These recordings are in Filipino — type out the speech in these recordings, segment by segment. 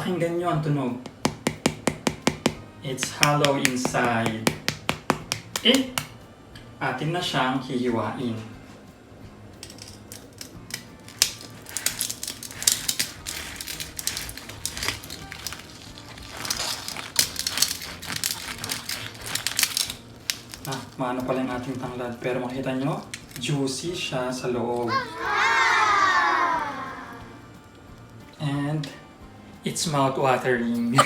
Pakinggan nyo ang tunog. It's hollow inside. Atin na siyang hihiwain. Maano pala yung ating tanglad. Pero makita nyo, juicy siya sa loob. And it's mouth-watering.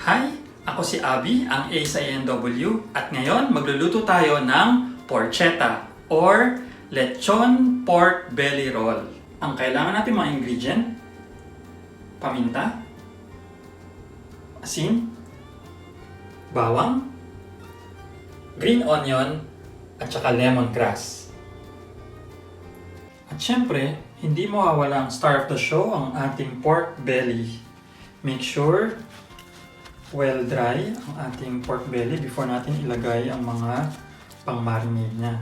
Hi! Ako si Abbey, ang A sa ANW. At ngayon, magluluto tayo ng porchetta or Lechon Pork Belly Roll. Ang kailangan natin mga ingredient, paminta, asin, bawang, green onion, at saka lemongrass. At syempre, hindi mawawala ang star of the show, ang ating pork belly. Make sure well dry ang ating pork belly before natin ilagay ang mga pang-marinade niya.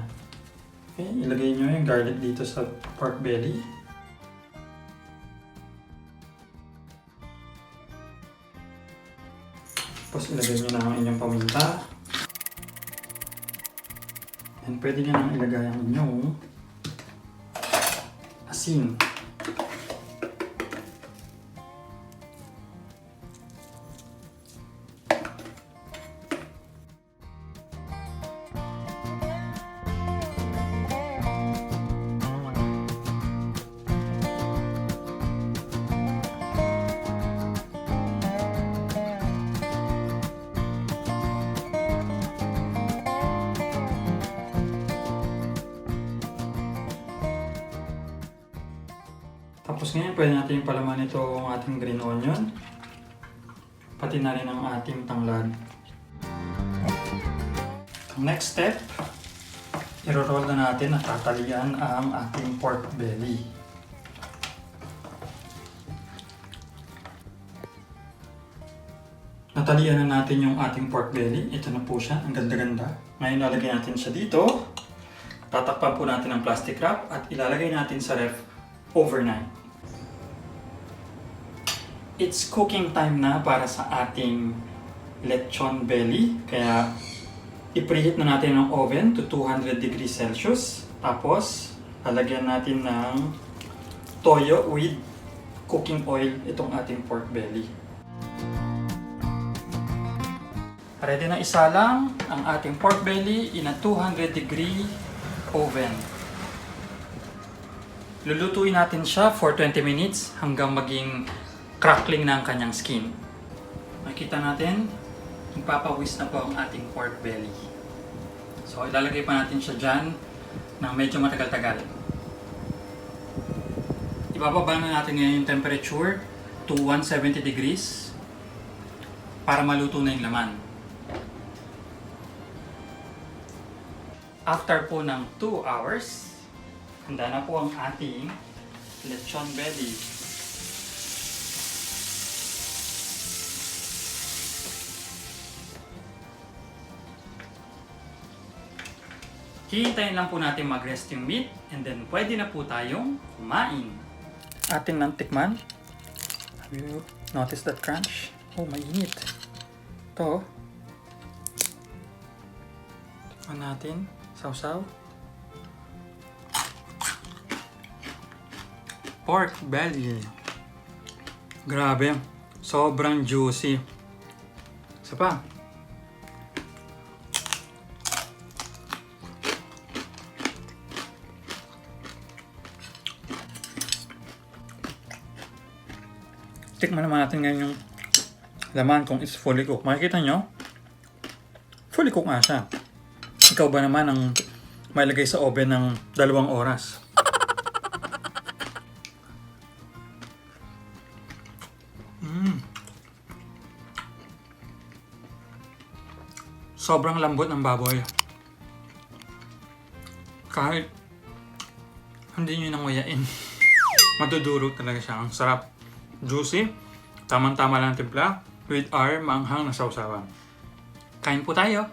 Okay, ilagay nyo yung garlic dito sa pork belly. Tapos ilagay nyo na ang inyong paminta. And pwede nyo nang ilagay ang inyong asin. Tapos ngayon, pwede natin yung palaman ito ang ating green onion. Pati na rin ang ating tanglad. Ang next step, i-roll na natin at tatalian ang ating pork belly. Natalian na natin yung ating pork belly. Ito na po siya, ang ganda-ganda. Ngayon, lalagay natin siya dito. Tatakpan po natin ang plastic wrap at ilalagay natin sa ref overnight. It's cooking time na para sa ating lechon belly. Kaya i-preheat na natin ng oven to 200 degrees Celsius. Tapos lalagyan natin ng toyo with cooking oil itong ating pork belly. Ready na isalang ang ating pork belly in a 200 degree oven. Lulutuin natin siya for 20 minutes hanggang maging crackling na ang kanyang skin. Makikita natin, magpapawis na po ang ating pork belly. So ilalagay pa natin siya dyan ng medyo matagal-tagal. Ibababa na natin ngayon yung temperature to 170 degrees para maluto na yung laman. After po ng 2 hours, handa na po ang ating lechon belly. Hihintayin lang po natin mag-rest yung meat and then pwede na po tayong kumain. Ating nang tikman. Have you noticed that crunch? Oh, mainit. Ito. Tikman natin. Sausaw. Pork belly. Grabe. Sobrang juicy. Isa pa. Tikman naman natin ngayon yung laman kung it's fully cooked. Makikita nyo? Fully cooked nga siya. Ikaw ba naman ang mailagay sa oven ng 2 oras? Sobrang lambot ng baboy. Kahit hindi nyo nanguyain. Madudurog talaga siya. Ang sarap. Juicy. Tamang-tama lang timpla with our maanghang na sausawan. Kain po tayo!